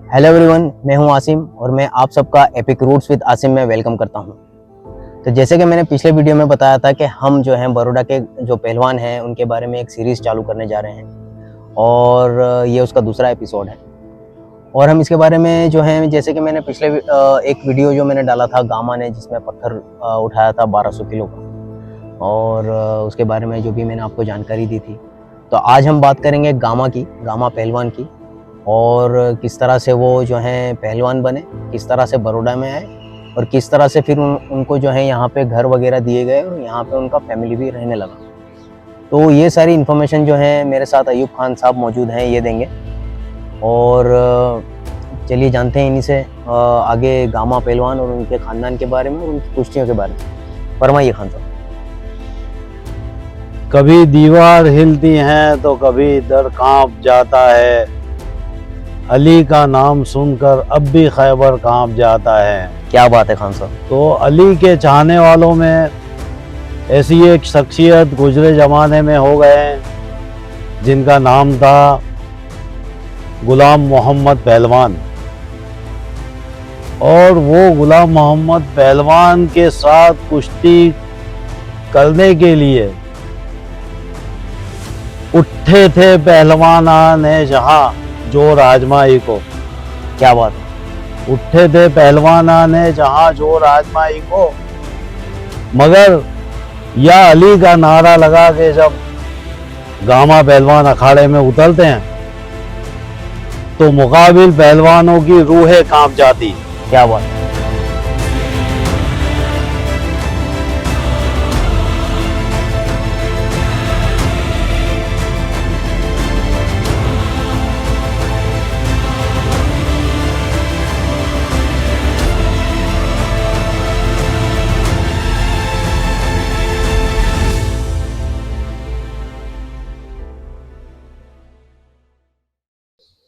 Hello everyone, मैं हूं आसिम और मैं आप सबका एपिक रूट्स विद आसिम में वेलकम करता हूं। तो जैसे कि मैंने पिछले वीडियो में बताया था कि हम जो हैं बड़ौदा के जो पहलवान हैं उनके बारे में एक सीरीज़ चालू करने जा रहे हैं और ये उसका दूसरा एपिसोड है। और हम इसके बारे में जो है, जैसे कि मैंने पिछले एक वीडियो जो मैंने डाला था गामा ने, जिसमें पत्थर उठाया था 1200 किलो का, और उसके बारे में जो भी मैंने आपको जानकारी दी थी। तो आज हम बात करेंगे गामा पहलवान की, और किस तरह से वो जो हैं पहलवान बने, किस तरह से बड़ौदा में आए और किस तरह से फिर उनको जो है यहाँ पे घर वगैरह दिए गए और यहाँ पे उनका फैमिली भी रहने लगा। तो ये सारी इन्फॉर्मेशन जो है मेरे साथ अयूब खान साहब मौजूद हैं, ये देंगे। और चलिए जानते हैं इन्हीं से आगे गामा पहलवान और उनके ख़ानदान के बारे में और उनकी कुश्तियों के बारे में। फरमाइए खान साहब। कभी दीवार हिलती है तो कभी दर कांप जाता है, अली का नाम सुनकर अब भी खैबर कांप जाता है। क्या बात है खान साहब। तो अली के चाहने वालों में ऐसी एक शख्सियत गुजरे ज़माने में हो गए जिनका नाम था गुलाम मोहम्मद पहलवान। और वो गुलाम मोहम्मद पहलवान के साथ कुश्ती करने के लिए उठे थे पहलवाना ने जहां जोर आजमाई को। क्या बात है। उठे थे पहलवाना ने जहां जोर आजमाई को, मगर या अली का नारा लगा के जब गामा पहलवान अखाड़े में उतरते हैं तो मुकाबिल पहलवानों की रूहें कांप जाती। क्या बात है।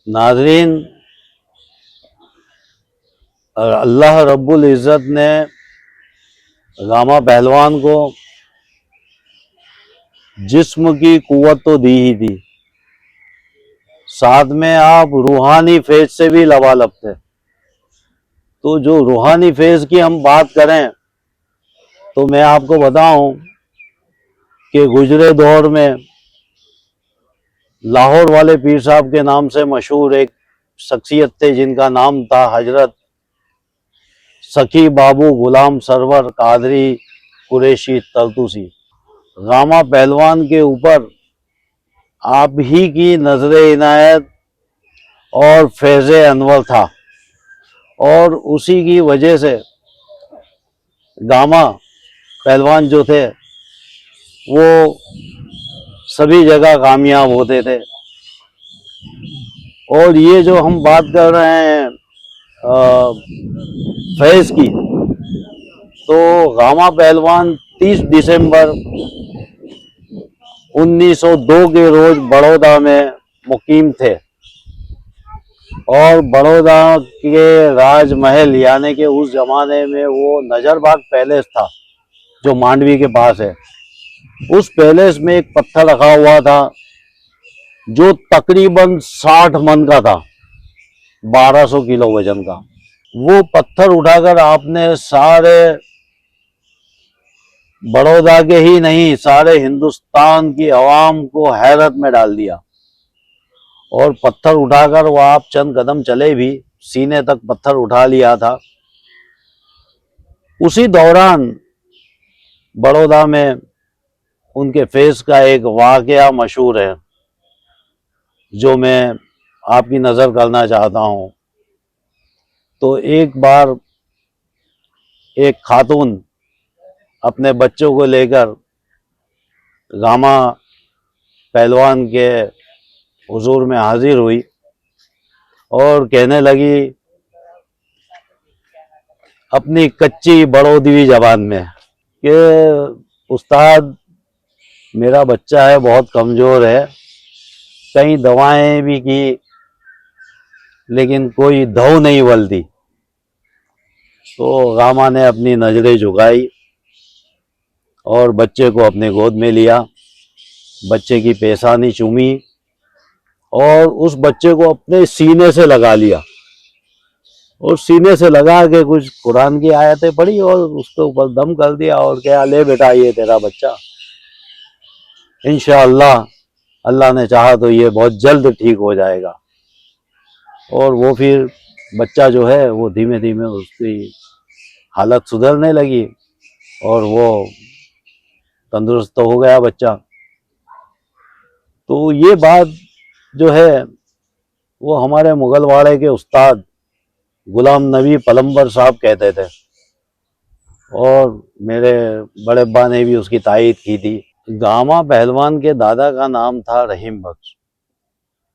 नाज़रीन, अल्लाह रब्बुल इज़्ज़त ने गामा पहलवान को जिस्म की कुव्वत तो दी ही दी, साथ में आप रूहानी फेज से भी लबालब थे। तो जो रूहानी फेज की हम बात करें तो मैं आपको बताऊं कि गुजरे दौर में लाहौर वाले पीर साहब के नाम से मशहूर एक शख्सियत थे जिनका नाम था हजरत सखी बाबू गुलाम सरवर कादरी कुरैशी तर्तुसी। गामा पहलवान के ऊपर आप ही की नजर इनायत और फैज़ अनवर था, और उसी की वजह से गामा पहलवान जो थे वो सभी जगह कामयाब होते थे। और ये जो हम बात कर रहे हैं फैज़ की, तो गामा पहलवान 30 दिसंबर 1902 के रोज बड़ौदा में मुकीम थे, और बड़ौदा के राजमहल यानी कि उस जमाने में वो नजरबाग पैलेस था जो मांडवी के पास है। उस पैलेस में एक पत्थर रखा हुआ था जो तकरीबन 60 मन का था, 1200 किलो वजन का। वो पत्थर उठाकर आपने सारे बड़ौदा के ही नहीं, सारे हिंदुस्तान की आवाम को हैरत में डाल दिया। और पत्थर उठाकर वो आप चंद कदम चले भी, सीने तक पत्थर उठा लिया था। उसी दौरान बड़ौदा में उनके फेस का एक वाकया मशहूर है जो मैं आपकी नज़र करना चाहता हूँ। तो एक बार एक खातून अपने बच्चों को लेकर गामा पहलवान के हुजूर में हाजिर हुई और कहने लगी अपनी कच्ची बड़ौदवी जबान में कि उस्ताद, मेरा बच्चा है, बहुत कमज़ोर है, कई दवाएं भी की लेकिन कोई दव नहीं बलती। तो गामा ने अपनी नजरें झुकाई और बच्चे को अपने गोद में लिया, बच्चे की पेशानी चूमी और उस बच्चे को अपने सीने से लगा लिया और सीने से लगा के कुछ कुरान की आयतें पढ़ी और उसके ऊपर दम कर दिया और क्या, ले बेटा ये तेरा बच्चा, इंशाअल्लाह अल्लाह ने चाहा तो ये बहुत जल्द ठीक हो जाएगा। और वो फिर बच्चा जो है वो धीमे धीमे उसकी हालत सुधरने लगी और वो तंदुरुस्त तो हो गया बच्चा। तो ये बात जो है वो हमारे मुगलवाड़े के उस्ताद गुलाम नबी पलम्बर साहब कहते थे और मेरे बड़े अब्बा ने भी उसकी तायीद की थी। गामा पहलवान के दादा का नाम था रहीम बख्श,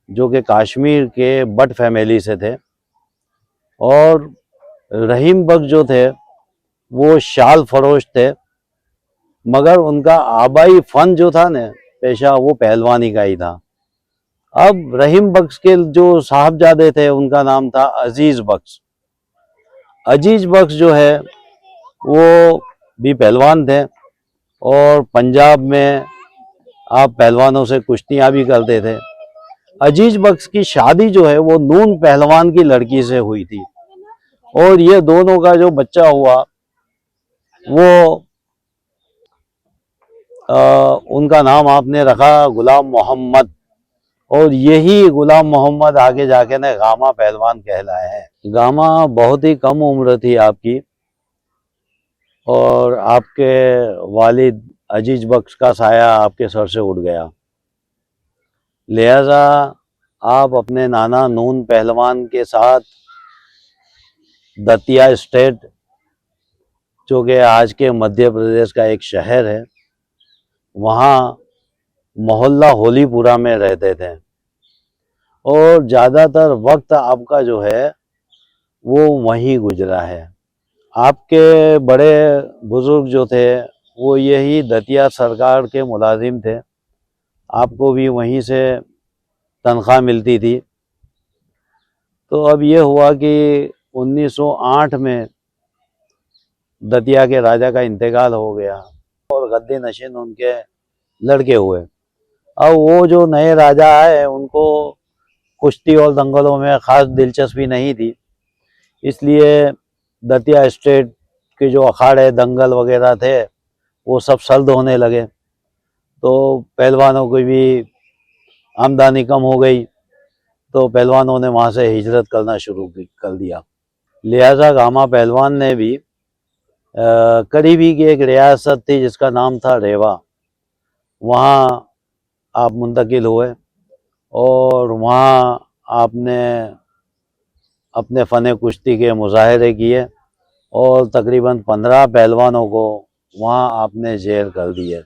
जो कि कश्मीर के बट फैमिली से थे। और रहीम बख्श जो थे वो शाल फरोश थे, मगर उनका आबाई फन जो था न, पेशा, वो पहलवानी का ही था। अब रहीम बख्श के जो साहबजादे थे उनका नाम था अजीज बख्श। अजीज बख्श जो है वो भी पहलवान थे और पंजाब में आप पहलवानों से कुश्तियाँ भी करते थे। अजीज बख्श की शादी जो है वो नून पहलवान की लड़की से हुई थी और ये दोनों का जो बच्चा हुआ वो उनका नाम आपने रखा गुलाम मोहम्मद। और यही गुलाम मोहम्मद आगे जाके ने गामा पहलवान कहलाए हैं। गामा बहुत ही कम उम्र थी आपकी और आपके वालिद अजीज बख्श का साया आपके सर से उड़ गया, लिहाजा आप अपने नाना नून पहलवान के साथ दतिया स्टेट, जो कि आज के मध्य प्रदेश का एक शहर है, वहाँ मोहल्ला होलीपुरा में रहते थे और ज़्यादातर वक्त आपका जो है वो वहीं गुजरा है। आपके बड़े बुजुर्ग जो थे वो यही दतिया सरकार के मुलाजिम थे, आपको भी वहीं से तनख्वाह मिलती थी। तो अब ये हुआ कि 1908 में दतिया के राजा का इंतकाल हो गया और गद्दी नशीन उनके लड़के हुए। अब वो जो नए राजा आए उनको कुश्ती और दंगलों में ख़ास दिलचस्पी नहीं थी, इसलिए दतिया स्टेट के जो अखाड़े दंगल वगैरह थे वो सब सल्द होने लगे, तो पहलवानों की भी आमदनी कम हो गई, तो पहलवानों ने वहाँ से हिजरत करना शुरू कर दिया। लिहाजा गामा पहलवान ने भी करीबी की एक रियासत थी जिसका नाम था रेवा, वहाँ आप मुंतकिल हुए और वहाँ आपने अपने फ़न कुश्ती के मुजाहरे किए और तकरीबन 15 पहलवानों को वहाँ आपने जेल कर दिए।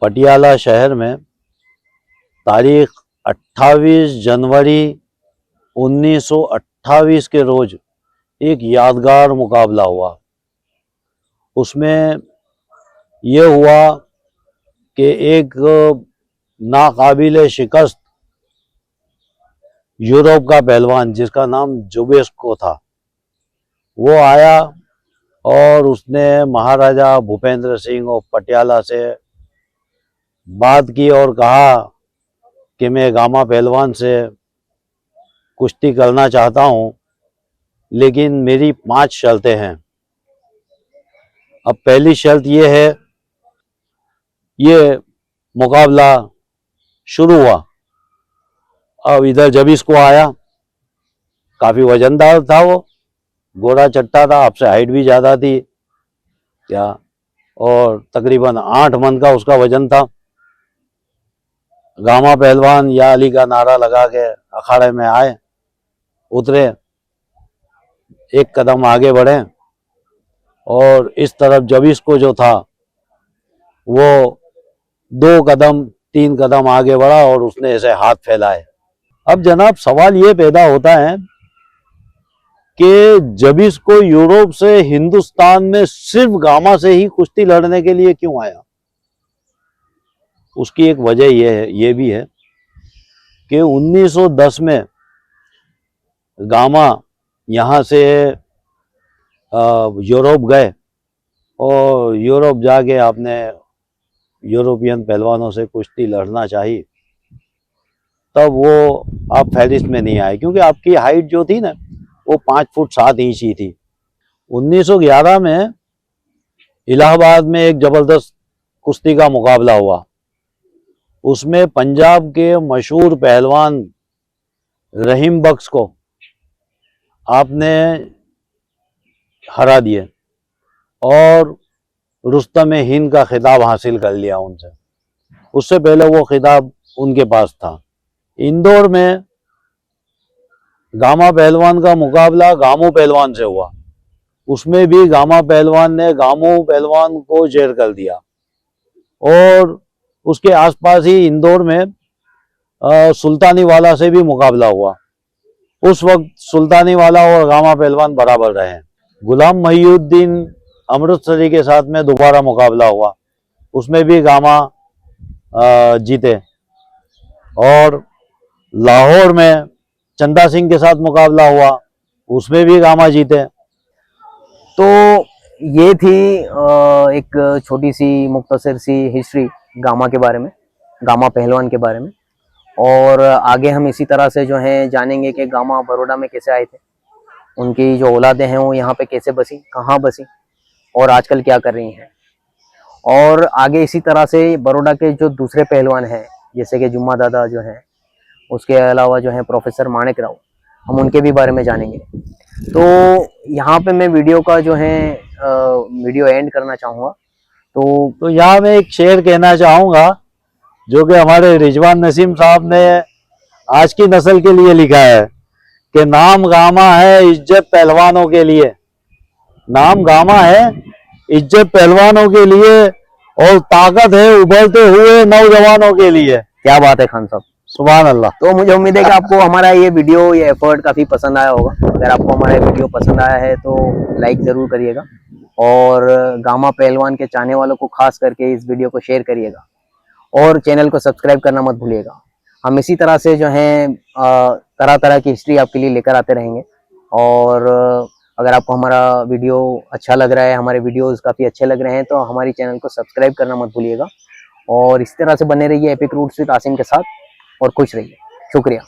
पटियाला शहर में तारीख 28 जनवरी 1928 के रोज़ एक यादगार मुकाबला हुआ। उसमें यह हुआ कि एक नाकाबिले शिकस्त यूरोप का पहलवान जिसका नाम जुबेस्को था, वो आया और उसने महाराजा भूपेंद्र सिंह ऑफ पटियाला से बात की और कहा कि मैं गामा पहलवान से कुश्ती करना चाहता हूँ, लेकिन मेरी 5 शर्तें हैं। अब पहली शर्त ये है, ये मुकाबला शुरू हुआ। अब इधर जब इसको आया, काफ़ी वजनदार था, वो गोरा चट्टा था, आपसे हाइट भी ज़्यादा थी क्या, और तकरीबन 8 मन का उसका वजन था। गामा पहलवान या अली का नारा लगा के अखाड़े में आए, उतरे, एक कदम आगे बढ़े और इस तरफ जब इसको जो था वो 2 कदम 3 कदम आगे बढ़ा और उसने ऐसे हाथ फैलाए। अब जनाब सवाल ये पैदा होता है कि जब इसको यूरोप से हिंदुस्तान में सिर्फ गामा से ही कुश्ती लड़ने के लिए क्यों आया? उसकी एक वजह ये भी है कि 1910 में गामा यहाँ से यूरोप गए और यूरोप जाके आपने यूरोपियन पहलवानों से कुश्ती लड़ना चाहिए, तब वो आप फहरिस्त में नहीं आए, क्योंकि आपकी हाइट जो थी ना वो 5 फुट 7 इंच ही थी। 1911 में इलाहाबाद में एक जबरदस्त कुश्ती का मुकाबला हुआ। उसमें पंजाब के मशहूर पहलवान रहीम बख्श को आपने हरा दिए और रुस्तम हिंद का खिताब हासिल कर लिया उनसे। उससे पहले वो खिताब उनके पास था। इंदौर में गामा पहलवान का मुकाबला गामू पहलवान से हुआ। उसमें भी गामा पहलवान ने गामू पहलवान को जेर कर दिया। और उसके आसपास ही इंदौर में सुल्तानी वाला से भी मुकाबला हुआ। उस वक्त सुल्तानी वाला और गामा पहलवान बराबर रहे। गुलाम मोहिउद्दीन अमृतसरी के साथ में दोबारा मुकाबला हुआ। उसमें भी गामा जीते। और लाहौर में चंदा सिंह के साथ मुकाबला हुआ, उसमें भी गामा जीते। तो ये थी एक छोटी सी मुख्तसर सी हिस्ट्री गामा के बारे में, गामा पहलवान के बारे में। और आगे हम इसी तरह से जो है जानेंगे कि गामा बड़ौदा में कैसे आए थे, उनकी जो औलादें हैं वो यहाँ पे कैसे बसी, कहाँ बसी और आजकल क्या कर रही हैं। और आगे इसी तरह से बड़ौदा के जो दूसरे पहलवान हैं जैसे कि जुम्मा दादा जो हैं, उसके अलावा जो है प्रोफेसर माणिक राव, हम उनके भी बारे में जानेंगे। तो यहाँ पे मैं वीडियो का जो है वीडियो एंड करना चाहूँगा। तो यहाँ मैं एक शेर कहना चाहूँगा जो कि हमारे रिजवान नसीम साहब ने आज की नस्ल के लिए लिखा है कि नाम गामा है इज्जत पहलवानों के लिए। नाम गामा है इज्जत पहलवानों के लिए और ताकत है उभरते हुए नौजवानों के लिए। क्या बात है खान साहब, सुभान अल्लाह। तो मुझे उम्मीद है कि आपको हमारा ये वीडियो, ये एफर्ट काफ़ी पसंद आया होगा। अगर आपको हमारा ये वीडियो पसंद आया है तो लाइक ज़रूर करिएगा और गामा पहलवान के चाहने वालों को खास करके इस वीडियो को शेयर करिएगा और चैनल को सब्सक्राइब करना मत भूलिएगा। हम इसी तरह से जो है तरह तरह की हिस्ट्री आपके लिए लेकर आते रहेंगे। और अगर आपको हमारा वीडियो अच्छा लग रहा है, हमारे वीडियोस काफ़ी अच्छे लग रहे हैं, तो हमारी चैनल को सब्सक्राइब करना मत भूलिएगा। और इस तरह से बने रहिए एपिक रूट्स विद आसिम के साथ और खुश रहिए। शुक्रिया।